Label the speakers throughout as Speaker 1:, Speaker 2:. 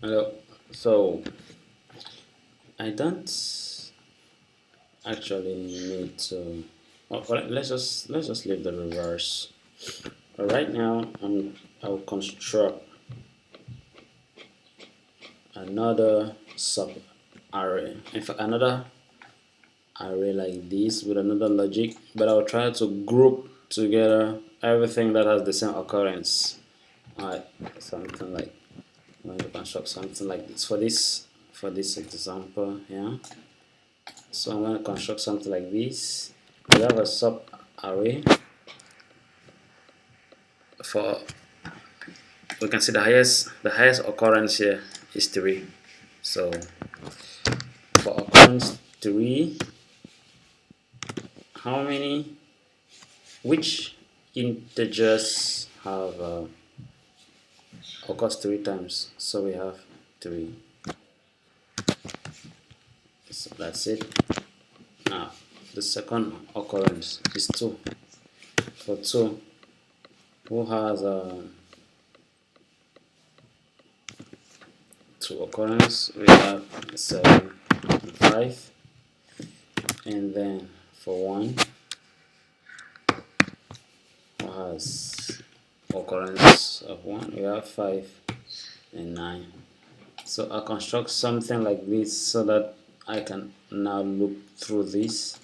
Speaker 1: Hello. So I don't actually need to. Well, let's just leave the reverse. But right now, I'll construct another sub array. In fact, another array like this with another logic. But I'll try to group together everything that has the same occurrence. Alright, something like I'm going to construct something like this for this example here. So I'm going to construct something like this. We have a sub array for, we can see the highest occurrence here is 3. So for occurrence 3, how many, which integers have occurs 3 times? So we have 3. So that's it. Now the second occurrence is 2. For 2, who has 2 occurrence? We have 7 and 5. And then for 1, who has occurrence of 1, we have 5 and 9. So I construct something like this so that I can now look through this,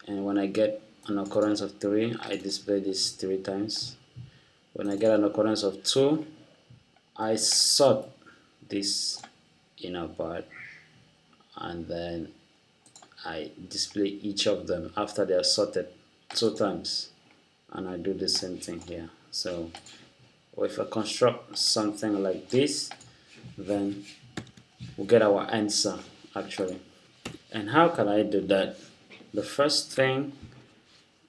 Speaker 1: and when I get an occurrence of 3, I display this 3 times. When I get an occurrence of 2, I sort this inner part, and then I display each of them after they are sorted 2 times, and I do the same thing here. So if I construct something like this, then we'll get our answer actually. And how can I do that? The first thing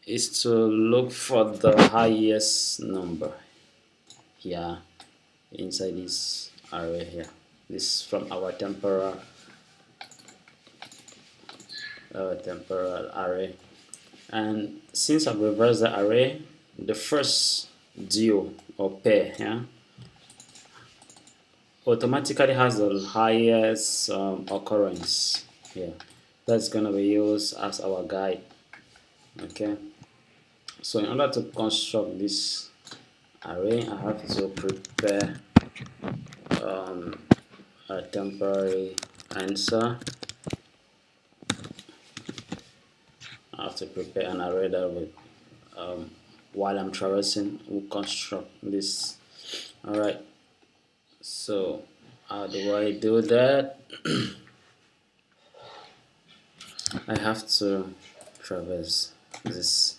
Speaker 1: is to look for the highest number here inside this array here. This from our temporal array. And since I've reversed the array, the first duo or pair here automatically has the highest occurrence here. That's going to be used as our guide. Okay, so in order to construct this array, I have to prepare a temporary answer. I have to prepare an array that will, while I'm traversing, will construct this. Alright, so how do I do that? I have to traverse this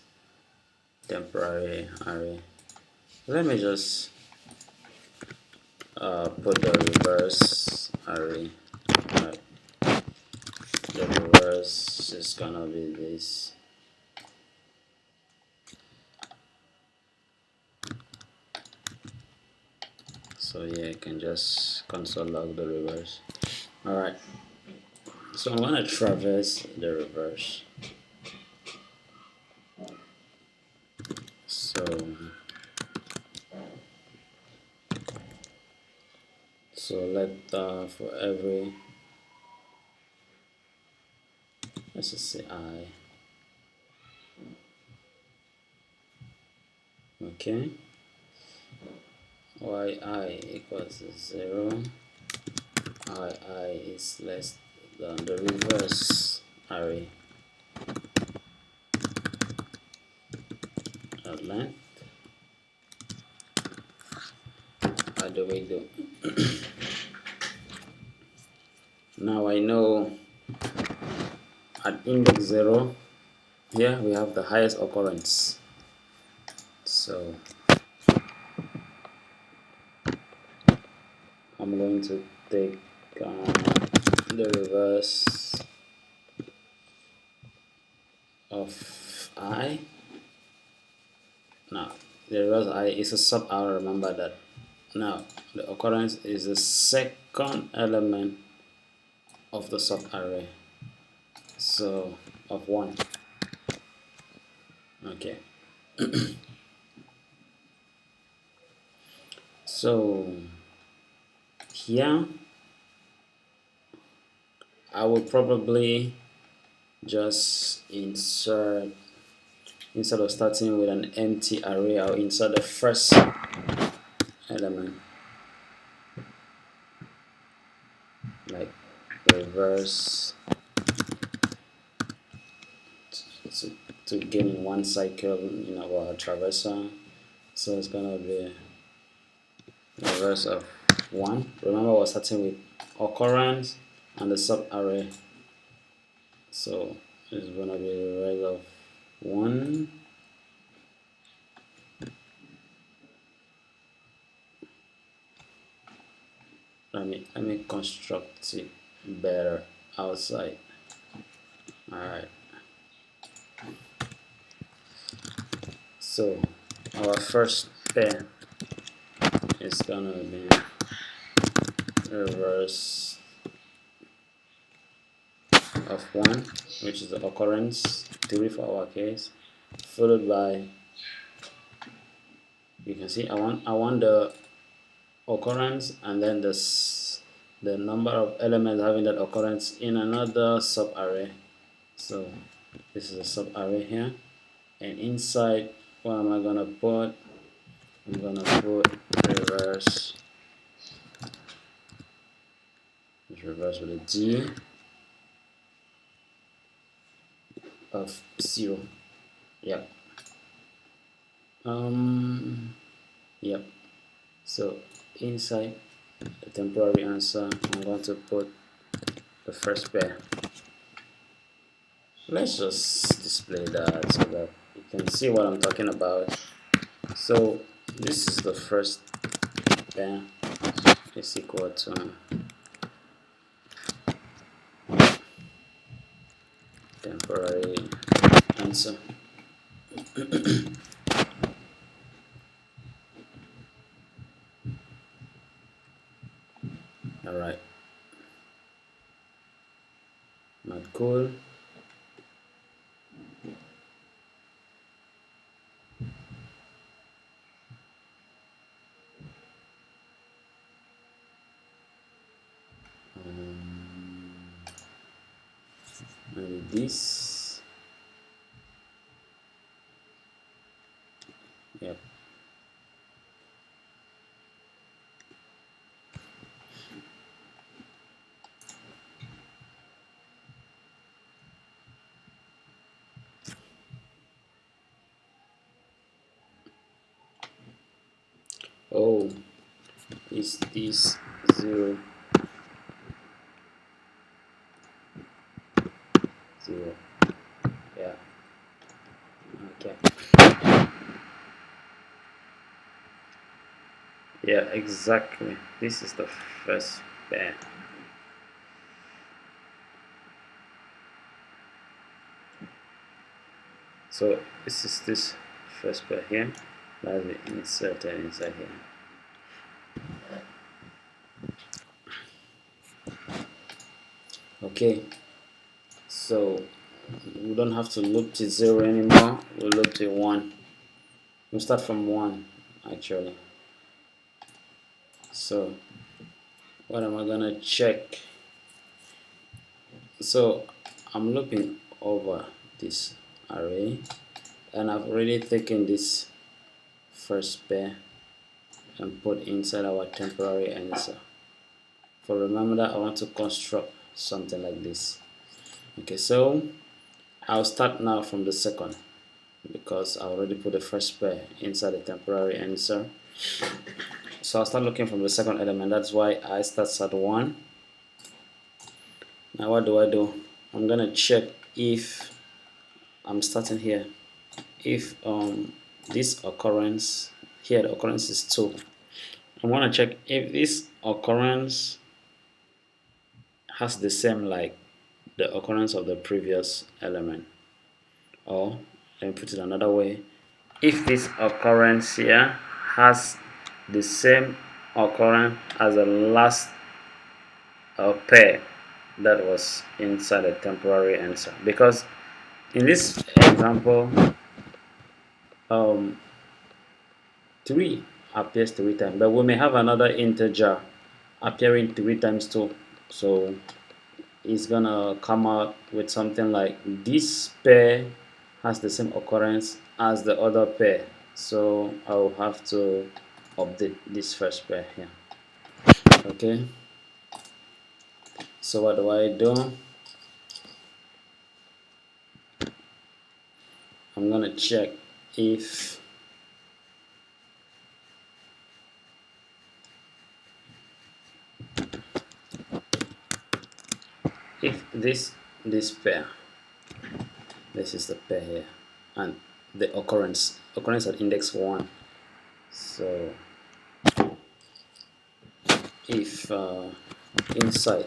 Speaker 1: temporary array. Let me just put the reverse array. Right. The reverse is gonna be this. So yeah, I can just console log the reverse. Alright, so I'm gonna traverse the reverse. So let for every, let's just say I. Okay, yi equals 0, I is less than the reverse array at length. How do we do? Now I know at index 0 here we have the highest occurrence. So I'm going to take the reverse of I. Now the reverse I is a sub array, remember that. Now the occurrence is the second element of the sub array, so of 1. Okay. So here I would probably just insert, instead of starting with an empty array, I'll insert the first element, like reverse to gain one cycle in our traversal. So it's gonna be reverse of 1. Remember, we're starting with occurrence and the sub array, so it's gonna be reverse of 1. Let me construct it better outside. Alright, so our first pair is gonna be reverse of 1, which is the occurrence, 3 for our case, followed by, you can see I want the occurrence and then the number of elements having that occurrence in another sub array. So this is a sub array here, and inside, what am I gonna put? I'm gonna put reverse. It's reverse with a D of 0. Yep. Yep. So inside the temporary answer, I'm going to put the first pair. Let's just display that so that you can see what I'm talking about. So this is the first pair, is equal to temporary answer. Alright, not cool. Maybe this. Yep. Oh, is this 0 0? Yeah. Okay. Yeah, exactly. This is the first pair. So this is this first pair here that we inserted inside here. Okay, so we don't have to loop to 0 anymore. We'll loop to 1. We'll start from 1 actually. So what am I gonna check? So I'm looping over this array, and I've already taken this first pair and put inside our temporary answer. For remember that I want to construct something like this. Okay, so I'll start now from the second, because I already put the first pair inside the temporary answer. So I'll start looking from the second element. That's why I start at 1. Now what do? I'm gonna check if I'm starting here. If this occurrence here, the occurrence is 2. I want to check if this occurrence has the same like the occurrence of the previous element, or let me put it another way, if this occurrence here has the same occurrence as the last pair that was inside the temporary answer. Because in this example 3 appears 3 times, but we may have another integer appearing 3 times too. So is gonna come out with something like this pair has the same occurrence as the other pair, so I will have to update this first pair here. Okay, so what do I do? I'm gonna check if this pair, this is the pair here, and the occurrence at index 1. So if inside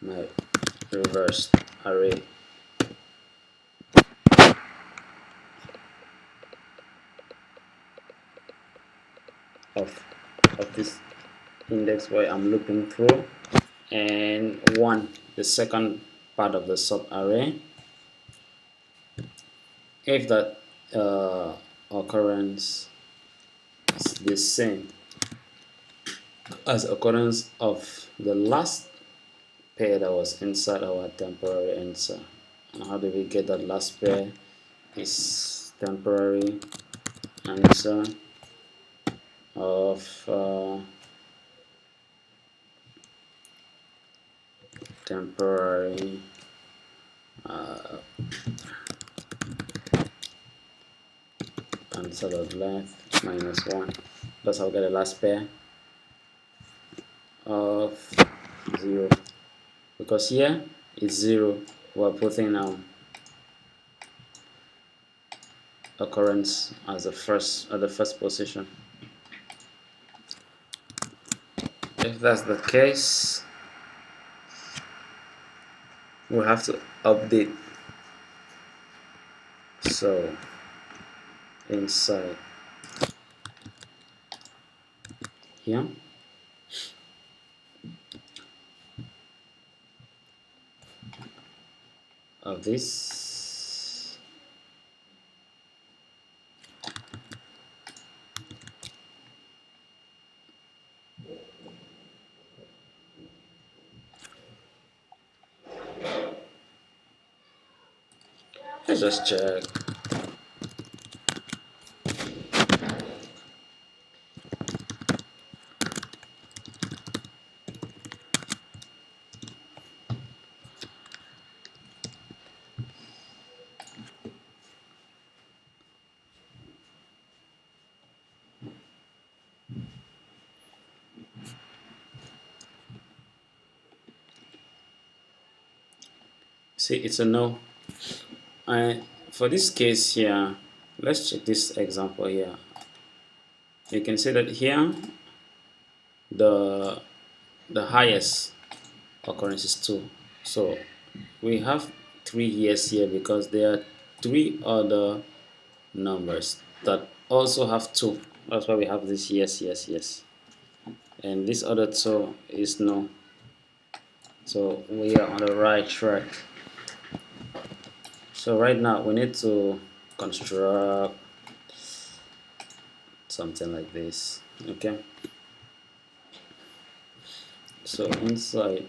Speaker 1: my reversed array of this index where I'm looping through, and 1, the second part of the sub array, if that occurrence is the same as occurrence of the last pair that was inside our temporary answer. And how do we get that last pair? Is temporary answer of temporary answer of length minus 1. That's how we get the last pair of 0, because here it's 0. We're putting occurrence as the first position. If that's the case, we have to update. So inside here, of this, let's just check. See, it's a no. For this case here, let's check this example here. You can see that here the highest occurrence is 2. So we have 3 years here because there are 3 other numbers that also have 2. That's why we have this yes, yes, yes. And this other 2 is no. So we are on the right track. So right now we need to construct something like this. Okay. So inside,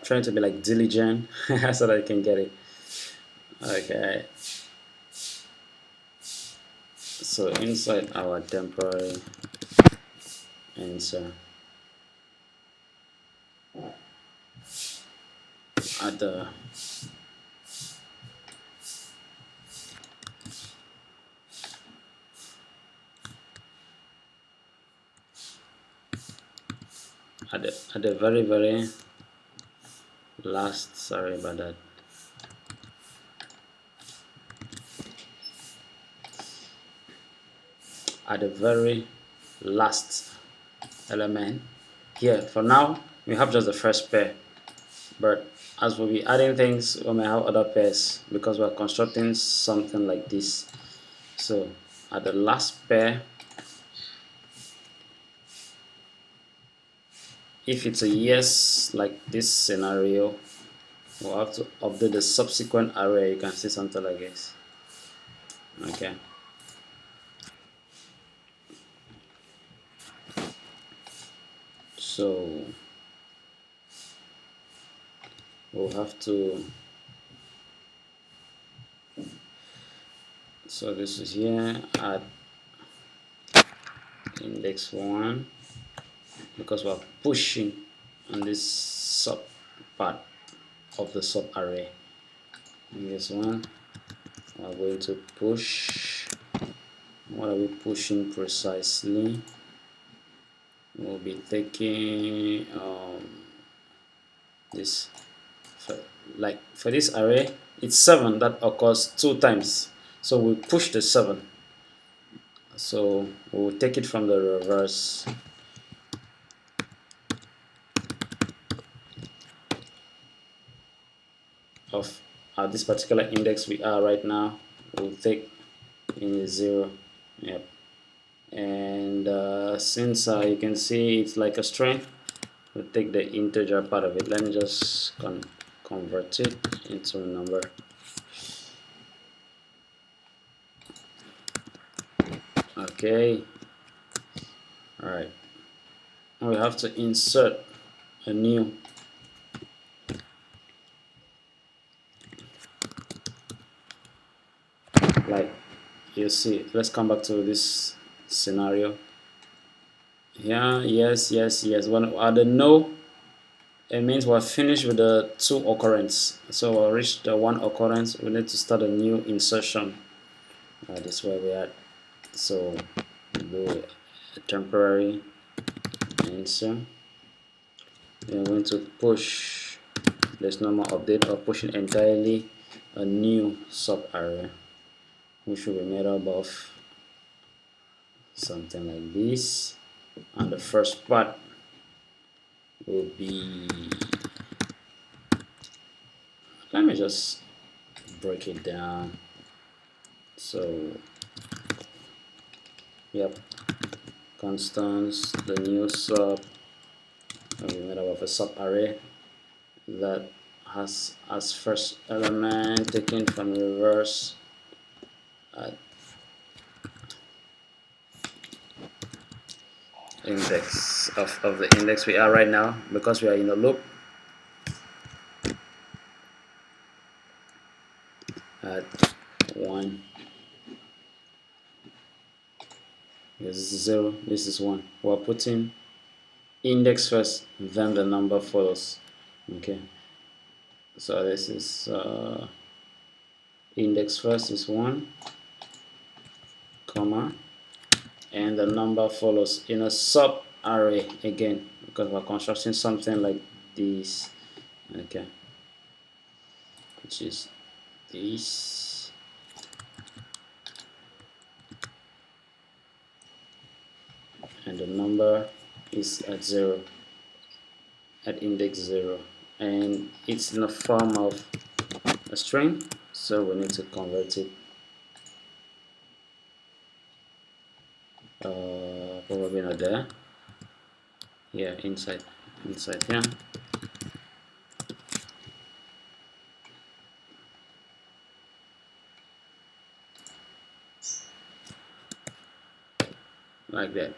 Speaker 1: trying to be like diligent so that I can get it. Okay. So inside our temporary answer, at the very last, sorry about that, at the very last element here. For now we have just the first pair, but as we'll be adding things, we may have other pairs because we're constructing something like this. So at the last pair, if it's a yes, like this scenario, we'll have to update the subsequent array. You can see something like this. Okay. So we'll have to, so this is here at index 1, because we're pushing on this sub part of the sub array. In this one, we're going to push. What are we pushing precisely? We'll be taking this, like for this array, it's 7 that occurs 2 times, so we push the 7. So we'll take it from the reverse. Of this particular index we are right now, we'll take in 0. Yep. And since you can see it's like a string, we'll take the integer part of it. Let me just convert it into a number. Okay. Alright. We have to insert a new like you see. Let's come back to this scenario. Yeah, yes. When at the no, it means we're finished with the 2 occurrence. So we'll reach the 1 occurrence. We need to start a new insertion. This is where we are. So do a temporary insert. We're going to push. There's no more update, or pushing entirely a new sub array, which will be made up of something like this, and the first part will be, let me just break it down. So yep, constants, the new sub will be made up of a sub array that has as first element taken from reverse at index of the index we are right now, because we are in a loop at 1. This is 0, this is 1. We're putting index first, then the number follows. Okay, so this is index first is 1, comma, and the number follows in a sub array again, because we're constructing something like this. Okay, which is this. And the number is at 0, at index 0, and it's in the form of a string, so we need to convert it. Probably not there. Yeah, inside here. Like that.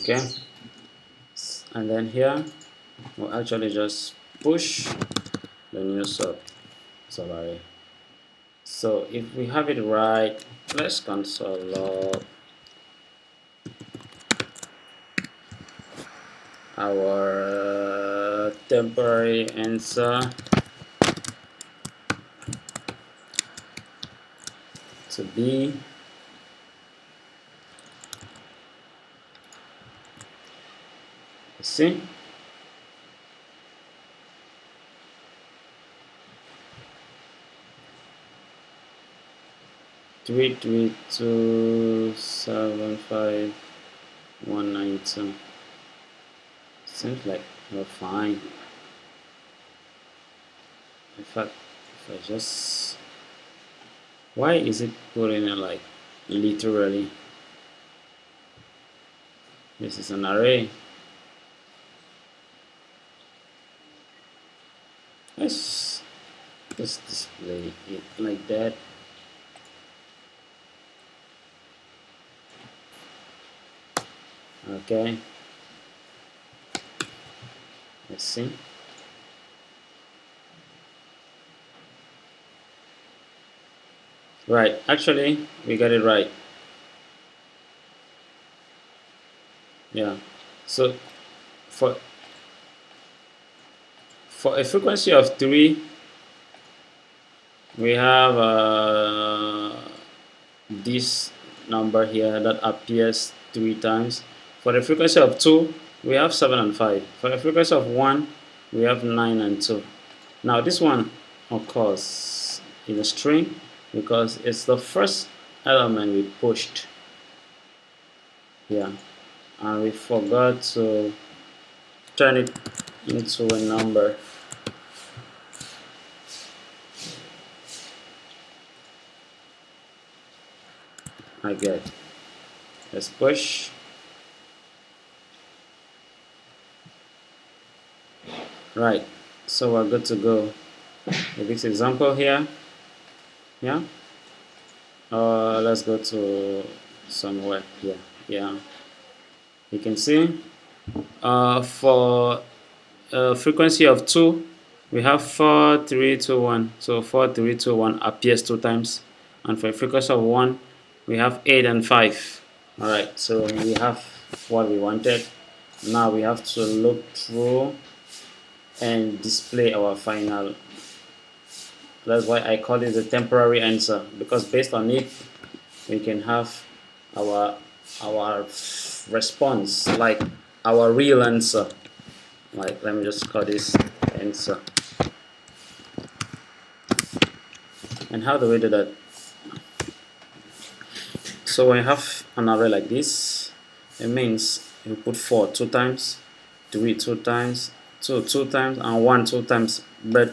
Speaker 1: Okay, and then here we'll actually just push the new sub array. So if we have it right, let's console log our temporary answer to be see, three 3327519. Seems like we're fine. In fact, if I just, why is it putting it like literally? This is an array. Let's display it like that. Okay, let's see. Right, actually we got it right. Yeah, so for a frequency of 3, we have this number here that appears 3 times. For the frequency of 2, we have 7 and 5. For the frequency of 1, we have 9 and 2. Now this one occurs in a string because it's the first element we pushed. Yeah, and we forgot to turn it into a number. I get. Let's push. Right, so we're good to go with this example here. Yeah, let's go to somewhere here. Yeah, you can see for a frequency of 2, we have 4 3 2 1. So 4 3 2 1 appears 2 times, and for a frequency of 1, we have 8 and 5. All right, so we have what we wanted. Now we have to look through and display our final. That's why I call it the temporary answer, because based on it we can have our response, like our real answer. Like, let me just call this answer. And how do we do that? So when you have an array like this, it means you put 4 2 times, 3 2 times, 2 2 times, and 1 2 times, but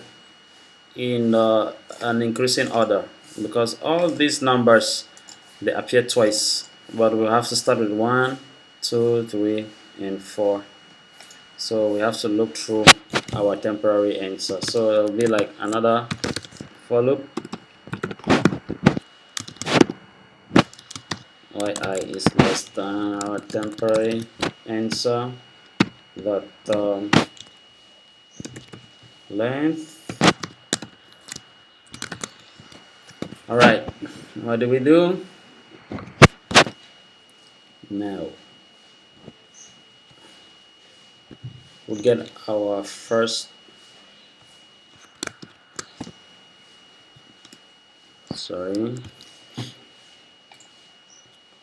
Speaker 1: in an increasing order, because all these numbers, they appear twice, but we have to start with 1 2 3 and 4. So we have to look through our temporary answer. So it'll be like another for loop. Yi is less than our temporary answer, that length. Alright, what do we do now? We get our first,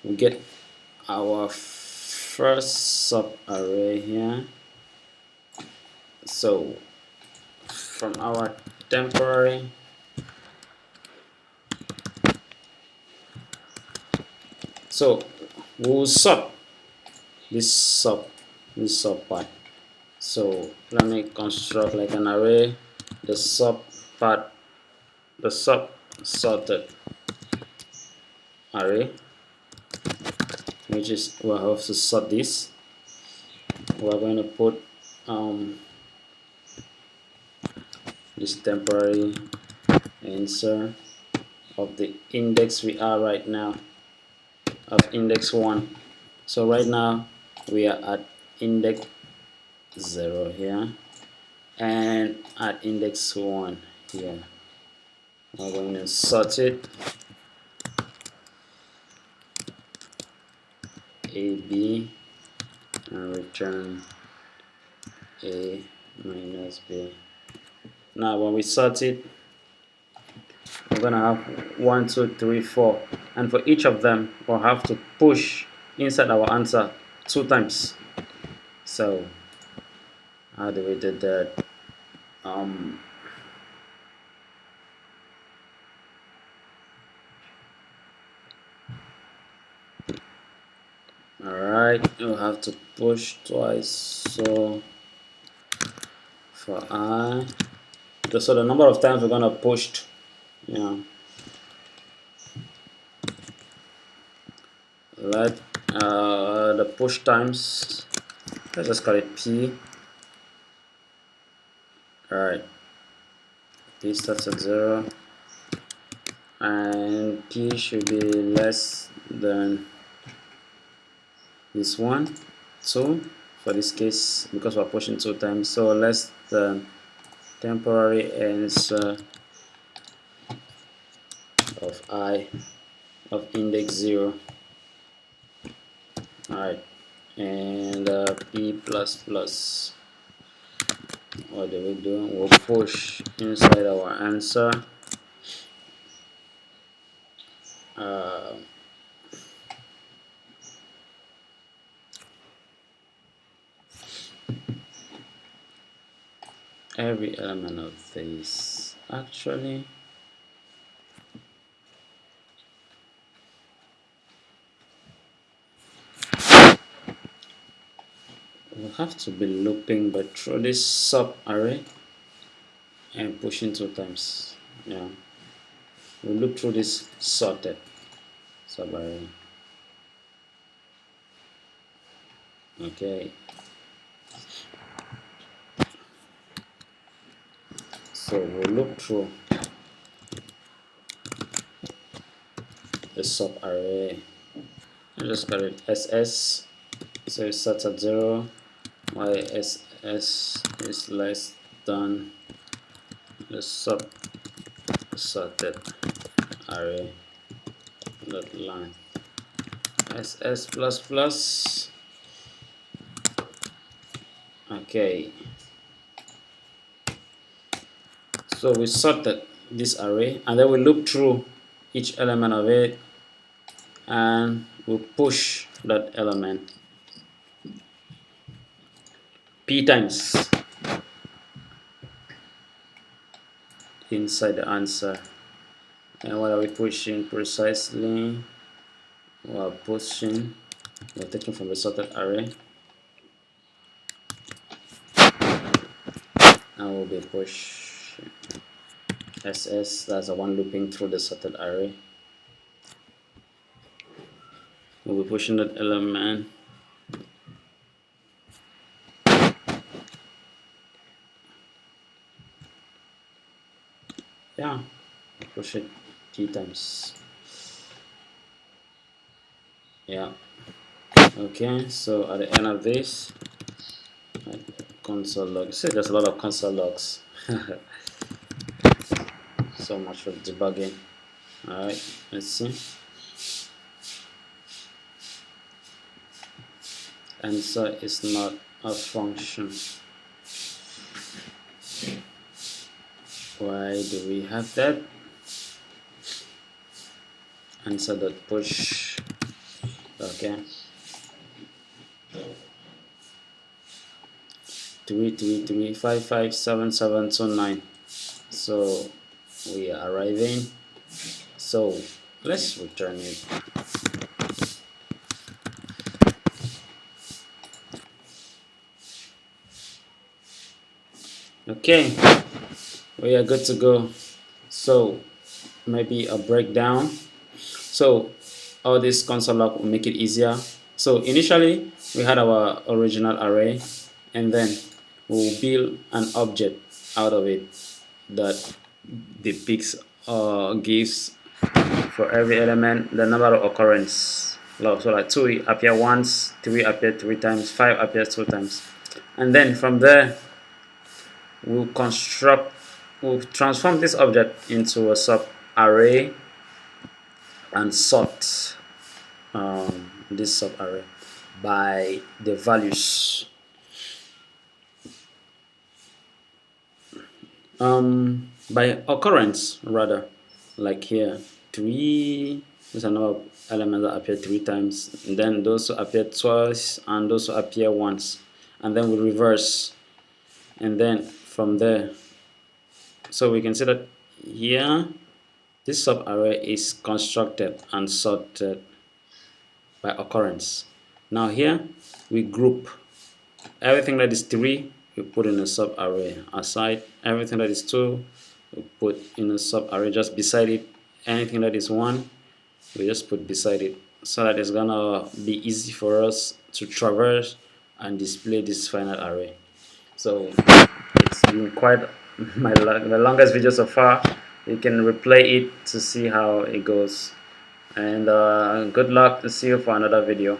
Speaker 1: we get our first subarray here. So from our temporary, so we'll sub this sub part. So let me construct like an array, the sub part, the sub sorted array, which is, we'll have to sort this. We're going to put this temporary answer of the index we are right now, of index 1. So right now we are at index 0 here and at index 1 here. We're going to sort it a b and return a minus b. Now when we sort it, we're gonna have 1 2 3 4, and for each of them we'll have to push inside our answer 2 times. So how do we do that? Alright, you'll have to push twice. So for I, so the number of times we're gonna push, yeah, let the push times, let's just call it p. Alright, p starts at 0 and p should be less than this one. 2 for this case because we're pushing 2 times, so less than temporary answer of I of index 0. Alright, and p plus plus, what do we do? We'll push inside our answer every element of this. Actually, we'll have to be looping but through this sub array and pushing 2 times. Yeah, we'll loop through this sorted sub array. Okay, so we'll loop through the sub array and just call it SS, so it starts at 0 while SS is less than the sub sorted array dot line SS plus plus. Okay, so we sorted this array and then we loop through each element of it and we push that element p times inside the answer. And what are we pushing precisely? We're taking from the sorted array and we'll be pushing SS, that's the one looping through the sorted array. We'll be pushing that element yeah, push it p times. Yeah, okay, so at the end of this console log, see there's a lot of console logs. So much for debugging. Alright, let's see. Answer is not a function. Why do we have that? Answer dot push. Okay. 333557729. So we are arriving. So let's return it. Okay, we are good to go. So maybe a breakdown. So all this console log will make it easier. So initially we had our original array and then we'll build an object out of it that depicts or gives for every element the number of occurrence. So like 2 appear once, 3 appear 3 times, 5 appears 2 times. And then from there we'll transform this object into a sub array and sort this sub array by the values. By occurrence rather, like here 3 is a number of elements that appear 3 times, and then those who appear twice and those who appear once, and then we reverse, and then from there, so we can see that here this sub array is constructed and sorted by occurrence. Now here we group everything that is 3 we put in a sub array aside, everything that is 2 we put in a sub array just beside it, anything that is 1 we just put beside it, so that it's gonna be easy for us to traverse and display this final array. So it's been quite my longest video so far. You can replay it to see how it goes, and good luck. To see you for another video.